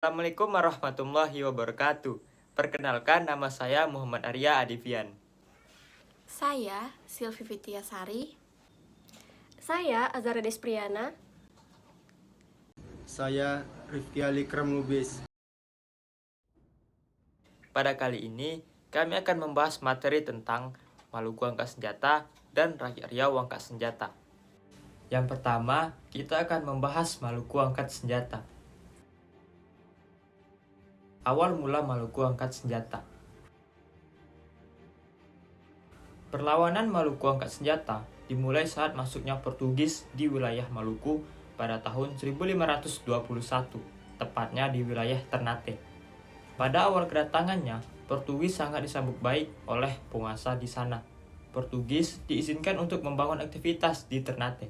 Assalamualaikum warahmatullahi wabarakatuh. Perkenalkan, nama saya Muhammad Arya Adivian. Saya Silvi Fitiasari. Saya Azara Despriana. Saya Rifki Ali Kram Lubis. Pada kali ini, kami akan membahas materi tentang Maluku Angkat Senjata dan Rakyat Riau Angkat Senjata. Yang pertama, kita akan membahas Maluku Angkat Senjata. Awal mula Maluku Angkat Senjata. Perlawanan Maluku Angkat Senjata dimulai saat masuknya Portugis di wilayah Maluku pada tahun 1521, tepatnya di wilayah Ternate. Pada awal kedatangannya, Portugis sangat disambut baik oleh penguasa di sana. Portugis diizinkan untuk membangun aktivitas di Ternate.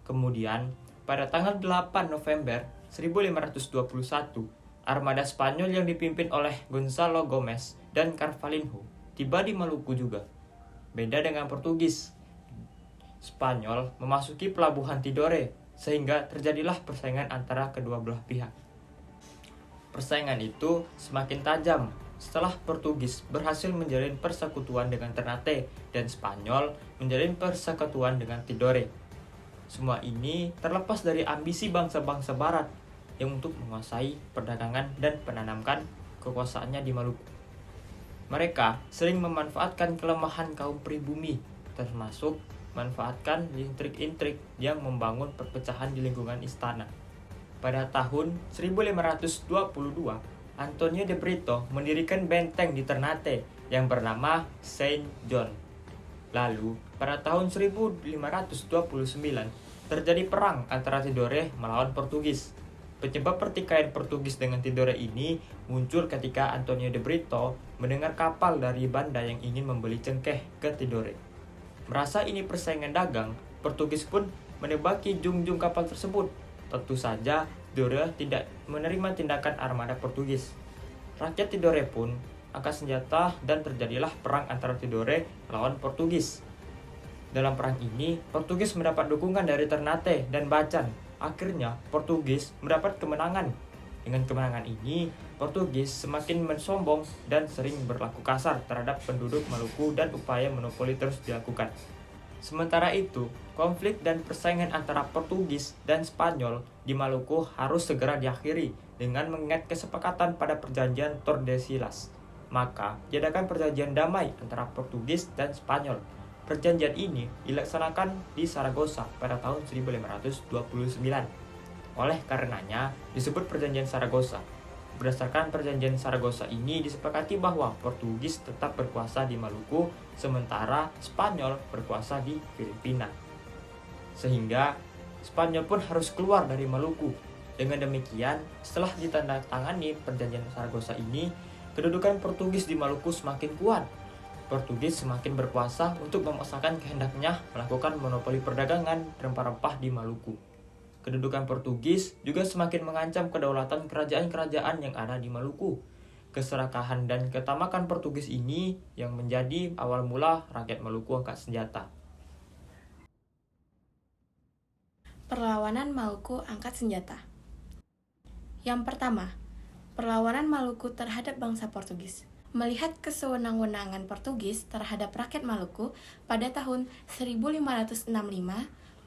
Kemudian, pada tanggal 8 November 1521, armada Spanyol yang dipimpin oleh Gonzalo Gomez dan Carvalho tiba di Maluku juga. Beda dengan Portugis, Spanyol memasuki pelabuhan Tidore, sehingga terjadilah persaingan antara kedua belah pihak. Persaingan itu semakin tajam setelah Portugis berhasil menjalin persekutuan dengan Ternate dan Spanyol menjalin persekutuan dengan Tidore. Semua ini terlepas dari ambisi bangsa-bangsa barat yang untuk menguasai perdagangan dan menanamkan kekuasaannya di Maluku. Mereka sering memanfaatkan kelemahan kaum pribumi, termasuk manfaatkan intrik-intrik yang membangun perpecahan di lingkungan istana. Pada tahun 1522, Antonio de Brito mendirikan benteng di Ternate yang bernama Saint John. Lalu, pada tahun 1529, terjadi perang antara Tidore melawan Portugis. Penyebab pertikaian Portugis dengan Tidore ini muncul ketika Antonio de Brito mendengar kapal dari Banda yang ingin membeli cengkeh ke Tidore. Merasa ini persaingan dagang, Portugis pun menembaki junjung kapal tersebut. Tentu saja, Tidore tidak menerima tindakan armada Portugis. Rakyat Tidore pun angkat senjata dan terjadilah perang antara Tidore melawan Portugis. Dalam perang ini, Portugis mendapat dukungan dari Ternate dan Bacan. Akhirnya, Portugis mendapat kemenangan. Dengan kemenangan ini, Portugis semakin mensombong dan sering berlaku kasar terhadap penduduk Maluku dan upaya monopoli terus dilakukan. Sementara itu, konflik dan persaingan antara Portugis dan Spanyol di Maluku harus segera diakhiri dengan mengingat kesepakatan pada perjanjian Tordesillas. Maka, diadakan perjanjian damai antara Portugis dan Spanyol. Perjanjian ini dilaksanakan di Saragossa pada tahun 1529. Oleh karenanya, disebut Perjanjian Saragossa. Berdasarkan Perjanjian Saragossa ini disepakati bahwa Portugis tetap berkuasa di Maluku, sementara Spanyol berkuasa di Filipina. Sehingga, Spanyol pun harus keluar dari Maluku. Dengan demikian, setelah ditandatangani Perjanjian Saragossa ini, kedudukan Portugis di Maluku semakin kuat. Portugis semakin berkuasa untuk memaksakan kehendaknya melakukan monopoli perdagangan rempah-rempah di Maluku. Kedudukan Portugis juga semakin mengancam kedaulatan kerajaan-kerajaan yang ada di Maluku. Keserakahan dan ketamakan Portugis ini yang menjadi awal mula rakyat Maluku angkat senjata. Perlawanan Maluku Angkat Senjata. Yang pertama, perlawanan Maluku terhadap bangsa Portugis. Melihat kesewenang-wenangan Portugis terhadap rakyat Maluku, pada tahun 1565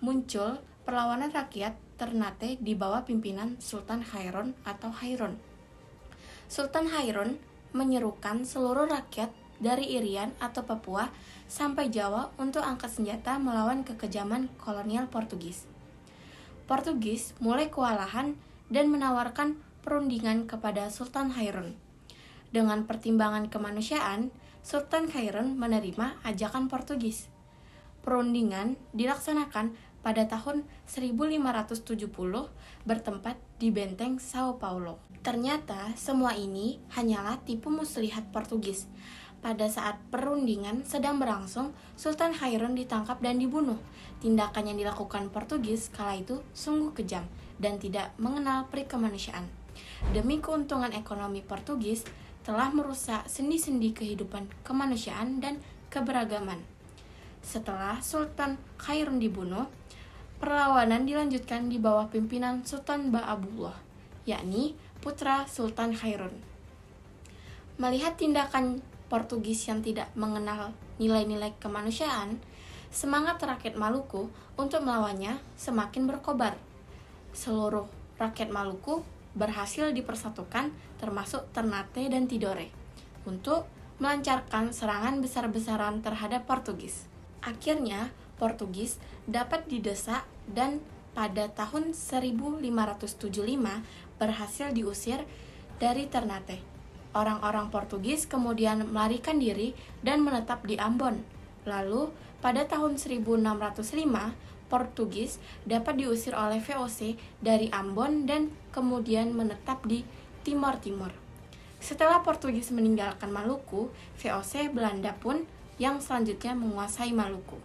muncul perlawanan rakyat Ternate di bawah pimpinan Sultan Hairon atau Hairon. Sultan Hairon menyerukan seluruh rakyat dari Irian atau Papua sampai Jawa untuk angkat senjata melawan kekejaman kolonial Portugis. Portugis mulai kewalahan dan menawarkan perundingan kepada Sultan Hairon. Dengan pertimbangan kemanusiaan, Sultan Hairon menerima ajakan Portugis. Perundingan dilaksanakan pada tahun 1570 bertempat di benteng Sao Paulo. Ternyata semua ini hanyalah tipu muslihat Portugis. Pada saat perundingan sedang berlangsung, Sultan Hairon ditangkap dan dibunuh. Tindakan yang dilakukan Portugis kala itu sungguh kejam dan tidak mengenal peri kemanusiaan. Demi keuntungan ekonomi Portugis, telah merusak sendi-sendi kehidupan kemanusiaan dan keberagaman. Setelah Sultan Hairon dibunuh, perlawanan dilanjutkan di bawah pimpinan Sultan Ba'abullah yakni putra Sultan Khairun. Melihat tindakan Portugis yang tidak mengenal nilai-nilai kemanusiaan, semangat rakyat Maluku untuk melawannya semakin berkobar. Seluruh rakyat Maluku berhasil dipersatukan termasuk Ternate dan Tidore untuk melancarkan serangan besar-besaran terhadap Portugis. Akhirnya, Portugis dapat didesak dan pada tahun 1575 berhasil diusir dari Ternate. Orang-orang Portugis kemudian melarikan diri dan menetap di Ambon. Lalu, pada tahun 1605, Portugis dapat diusir oleh VOC dari Ambon dan kemudian menetap di Timor Timur. Setelah Portugis meninggalkan Maluku, VOC Belanda pun yang selanjutnya menguasai Maluku.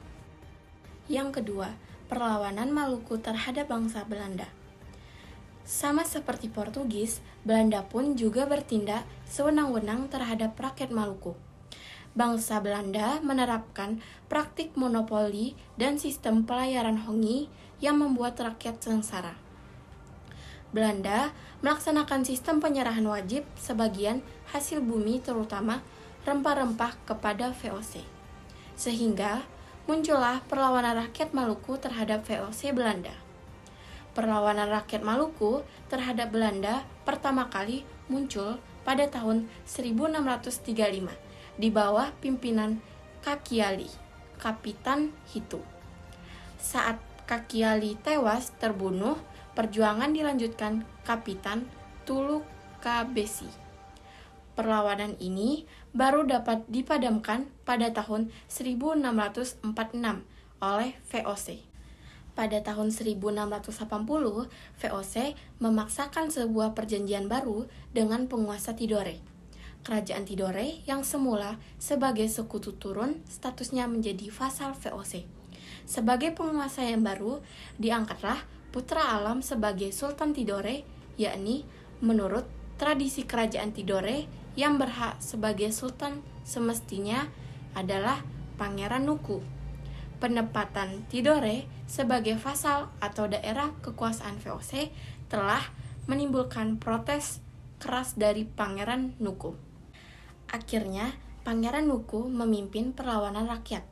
Yang kedua, perlawanan Maluku terhadap bangsa Belanda. Sama seperti Portugis, Belanda pun juga bertindak sewenang-wenang terhadap rakyat Maluku. Bangsa Belanda menerapkan praktik monopoli dan sistem pelayaran hongi yang membuat rakyat sengsara. Belanda melaksanakan sistem penyerahan wajib sebagian hasil bumi terutama rempah-rempah kepada VOC. Sehingga muncullah perlawanan rakyat Maluku terhadap VOC Belanda. Perlawanan rakyat Maluku terhadap Belanda pertama kali muncul pada tahun 1635 di bawah pimpinan Kakiali, Kapitan Hitu. Saat Kakiali tewas terbunuh, perjuangan dilanjutkan Kapitan Tulukabesi. Perlawanan ini baru dapat dipadamkan pada tahun 1646 oleh VOC. Pada tahun 1680, VOC memaksakan sebuah perjanjian baru dengan penguasa Tidore. Kerajaan Tidore yang semula sebagai sekutu turun statusnya menjadi vasal VOC. Sebagai penguasa yang baru, diangkatlah putra Alam sebagai Sultan Tidore, yakni menurut tradisi kerajaan Tidore yang berhak sebagai sultan semestinya adalah Pangeran Nuku. Penempatan Tidore sebagai vasal atau daerah kekuasaan VOC telah menimbulkan protes keras dari Pangeran Nuku. Akhirnya, Pangeran Nuku memimpin perlawanan rakyat.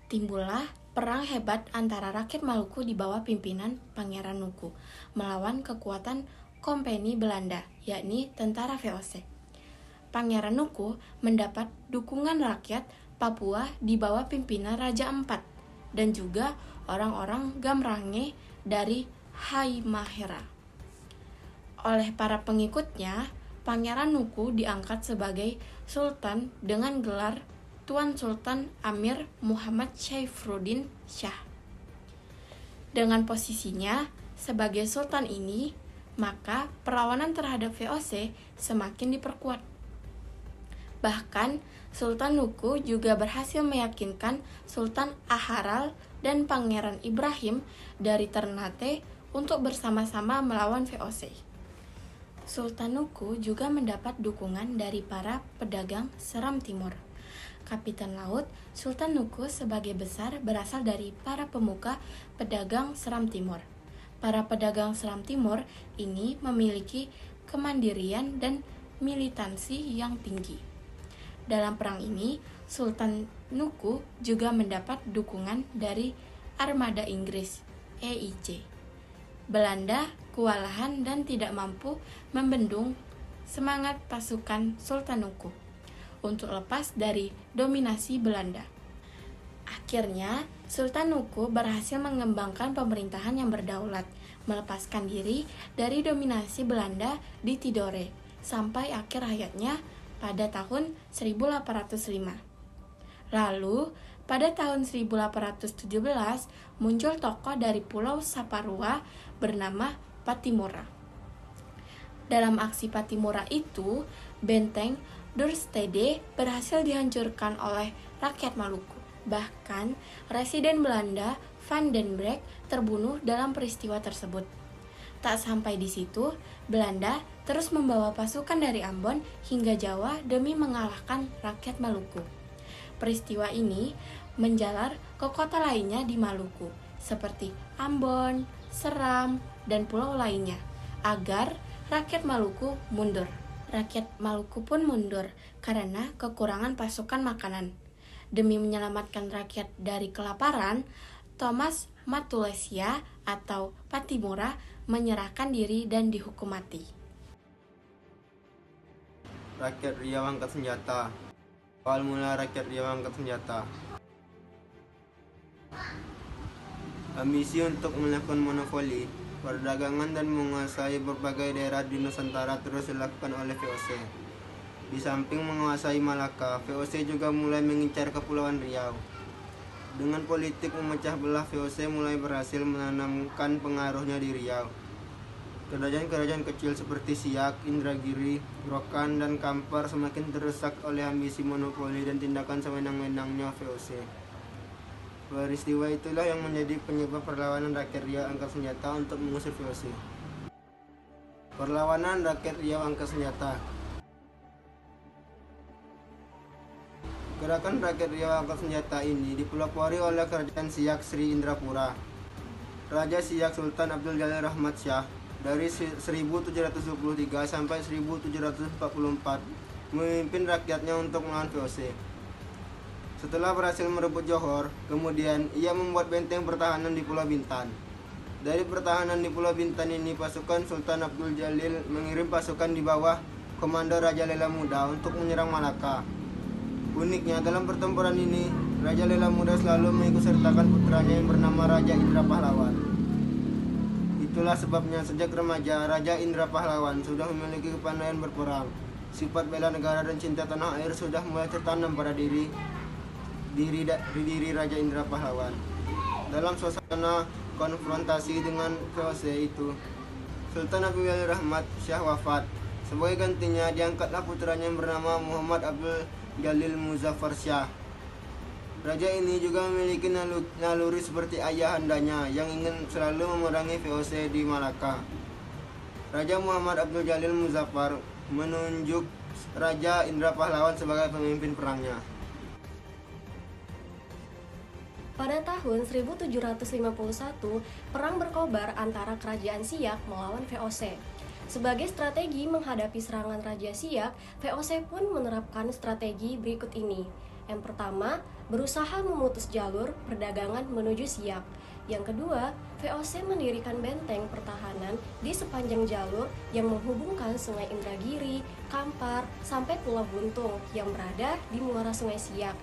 Timbullah perang hebat antara rakyat Maluku di bawah pimpinan Pangeran Nuku melawan kekuatan Kompeni Belanda, yakni tentara VOC. Pangeran Nuku mendapat dukungan rakyat Papua di bawah pimpinan Raja Ampat dan juga orang-orang Gamrange dari Halmahera. Oleh para pengikutnya, Pangeran Nuku diangkat sebagai sultan dengan gelar Tuan Sultan Amir Muhammad Syaifuddin Shah. Dengan posisinya sebagai sultan ini, maka perlawanan terhadap VOC semakin diperkuat. Bahkan, Sultan Nuku juga berhasil meyakinkan Sultan Aharal dan Pangeran Ibrahim dari Ternate untuk bersama-sama melawan VOC. Sultan Nuku juga mendapat dukungan dari para pedagang Seram Timur. Kapitan Laut Sultan Nuku sebagai besar berasal dari para pemuka pedagang Seram Timur. Para pedagang Seram Timur ini memiliki kemandirian dan militansi yang tinggi. Dalam perang ini, Sultan Nuku juga mendapat dukungan dari armada Inggris, EIC. Belanda kewalahan dan tidak mampu membendung semangat pasukan Sultan Nuku untuk lepas dari dominasi Belanda. Akhirnya, Sultan Nuku berhasil mengembangkan pemerintahan yang berdaulat, melepaskan diri dari dominasi Belanda di Tidore, sampai akhir hayatnya pada tahun 1805. Lalu, pada tahun 1817, muncul tokoh dari Pulau Saparua bernama Patimura. Dalam aksi Patimura itu, benteng Dorstede berhasil dihancurkan oleh rakyat Maluku. Bahkan, Residen Belanda Van den Broek terbunuh dalam peristiwa tersebut. Tak sampai di situ, Belanda terus membawa pasukan dari Ambon hingga Jawa demi mengalahkan rakyat Maluku. Peristiwa ini menjalar ke kota lainnya di Maluku, seperti Ambon, Seram, dan pulau lainnya, agar rakyat Maluku mundur. Rakyat Maluku pun mundur karena kekurangan pasokan makanan. Demi menyelamatkan rakyat dari kelaparan, Thomas Matulesia atau Patimura menyerahkan diri dan dihukum mati. Rakyat Riau angkat senjata. Awal mula rakyat Riau angkat senjata. Ambisi untuk melakukan monopoli, perdagangan dan menguasai berbagai daerah di Nusantara terus dilakukan oleh VOC. Di samping menguasai Malaka, VOC juga mulai mengincar Kepulauan Riau. Dengan politik memecah belah, VOC mulai berhasil menanamkan pengaruhnya di Riau. Kerajaan-kerajaan kecil seperti Siak, Indragiri, Rokan, dan Kampar semakin terdesak oleh ambisi monopoli dan tindakan sewenang-wenangnya VOC. Peristiwa itulah yang menjadi penyebab perlawanan rakyat Riau angkat senjata untuk mengusir VOC. Perlawanan rakyat Riau angkat senjata. Gerakan rakyat Riau angkat senjata ini dipelopori oleh kerajaan Siak Sri Indrapura. Raja Siak Sultan Abdul Jalil Rahmat Shah dari 1723 sampai 1744 memimpin rakyatnya untuk melawan VOC. Setelah berhasil merebut Johor, kemudian ia membuat benteng pertahanan di Pulau Bintan. Dari pertahanan di Pulau Bintan ini, pasukan Sultan Abdul Jalil mengirim pasukan di bawah komando Raja Lela Muda untuk menyerang Malaka. Uniknya, dalam pertempuran ini, Raja Lela Muda selalu mengikutsertakan putranya yang bernama Raja Indra Pahlawan. Itulah sebabnya sejak remaja, Raja Indra Pahlawan sudah memiliki kepandaian berperang. Sifat bela negara dan cinta tanah air sudah mulai tertanam pada diri Raja Indra Pahlawan. Dalam suasana konfrontasi dengan VOC itu, Sultan Abdul Jalil Rahmat Shah wafat. Sebagai gantinya diangkatlah putranya yang bernama Muhammad Abdul Jalil Muzaffar Shah. Raja ini juga memiliki naluri seperti ayahandanya yang ingin selalu memerangi VOC di Malaka. Raja Muhammad Abdul Jalil Muzaffar menunjuk Raja Indra Pahlawan sebagai pemimpin perangnya. Pada tahun 1751, perang berkobar antara kerajaan Siak melawan VOC. Sebagai strategi menghadapi serangan Raja Siak, VOC pun menerapkan strategi berikut ini. Yang pertama, berusaha memutus jalur perdagangan menuju Siak. Yang kedua, VOC mendirikan benteng pertahanan di sepanjang jalur yang menghubungkan Sungai Indragiri, Kampar, sampai Pulau Buntung yang berada di muara Sungai Siak.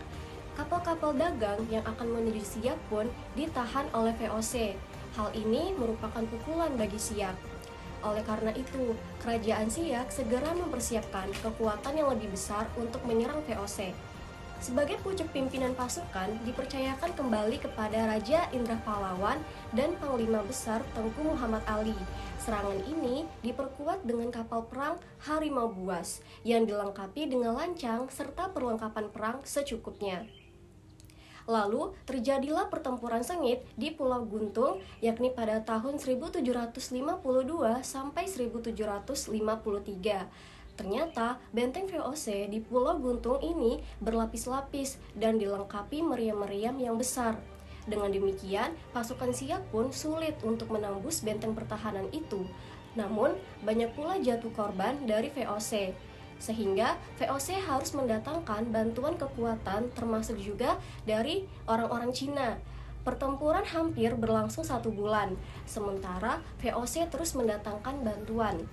Kapal-kapal dagang yang akan menuju Siak pun ditahan oleh VOC. Hal ini merupakan pukulan bagi Siak. Oleh karena itu, kerajaan Siak segera mempersiapkan kekuatan yang lebih besar untuk menyerang VOC. Sebagai pucuk pimpinan pasukan dipercayakan kembali kepada Raja Indra Pahlawan dan Panglima Besar Tengku Muhammad Ali. Serangan ini diperkuat dengan kapal perang Harimau Buas yang dilengkapi dengan lancang serta perlengkapan perang secukupnya. Lalu terjadilah pertempuran sengit di Pulau Guntung yakni pada tahun 1752 sampai 1753. Ternyata benteng VOC di Pulau Guntung ini berlapis-lapis dan dilengkapi meriam-meriam yang besar. Dengan demikian, pasukan Siak pun sulit untuk menembus benteng pertahanan itu. Namun, banyak pula jatuh korban dari VOC. Sehingga VOC harus mendatangkan bantuan kekuatan termasuk juga dari orang-orang Cina. Pertempuran hampir berlangsung 1 bulan, sementara VOC terus mendatangkan bantuan.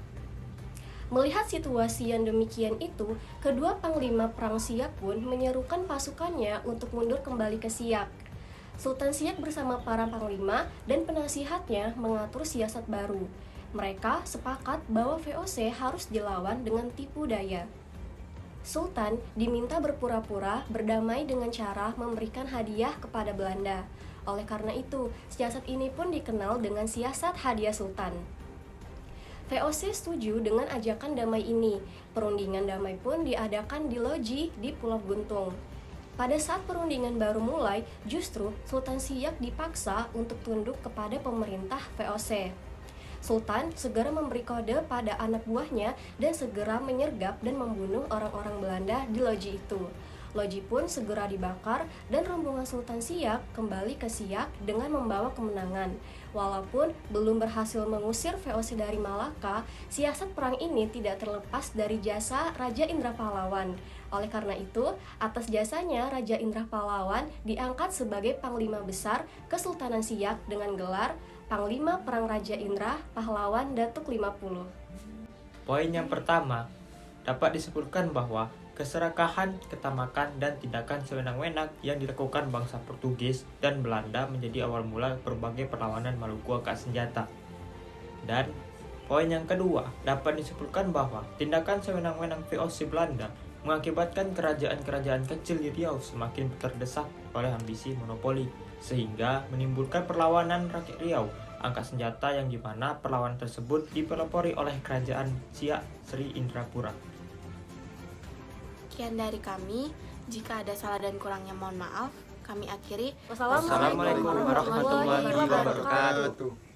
Melihat situasi yang demikian itu, kedua panglima perang Siak pun menyerukan pasukannya untuk mundur kembali ke Siak. Sultan Siak bersama para panglima dan penasihatnya mengatur siasat baru. Mereka sepakat bahwa VOC harus dilawan dengan tipu daya. Sultan diminta berpura-pura berdamai dengan cara memberikan hadiah kepada Belanda. Oleh karena itu, siasat ini pun dikenal dengan siasat hadiah Sultan. VOC setuju dengan ajakan damai ini. Perundingan damai pun diadakan di loji di Pulau Guntung. Pada saat perundingan baru mulai, justru Sultan Siak dipaksa untuk tunduk kepada pemerintah VOC. Sultan segera memberi kode pada anak buahnya dan segera menyergap dan membunuh orang-orang Belanda di loji itu. Loji pun segera dibakar dan rombongan Sultan Siak kembali ke Siak dengan membawa kemenangan. Walaupun belum berhasil mengusir VOC dari Malaka, siasat perang ini tidak terlepas dari jasa Raja Indra Pahlawan. Oleh karena itu, atas jasanya Raja Indra Pahlawan diangkat sebagai Panglima Besar Kesultanan Siak dengan gelar Panglima Perang Raja Indra Pahlawan Datuk 50. Poin yang pertama, dapat disimpulkan bahwa keserakahan, ketamakan, dan tindakan sewenang-wenang yang dilakukan bangsa Portugis dan Belanda menjadi awal mula berbagai perlawanan Maluku angkat senjata. Dan poin yang kedua, dapat disimpulkan bahwa tindakan sewenang-wenang VOC Belanda mengakibatkan kerajaan-kerajaan kecil di Riau semakin terdesak oleh ambisi monopoli, sehingga menimbulkan perlawanan rakyat Riau angkat senjata yang dimana perlawanan tersebut dipelopori oleh kerajaan Siak Sri Indrapura. Sekian dari kami. Jika ada salah dan kurangnya mohon maaf. Kami akhiri. Wassalamualaikum warahmatullahi wabarakatuh.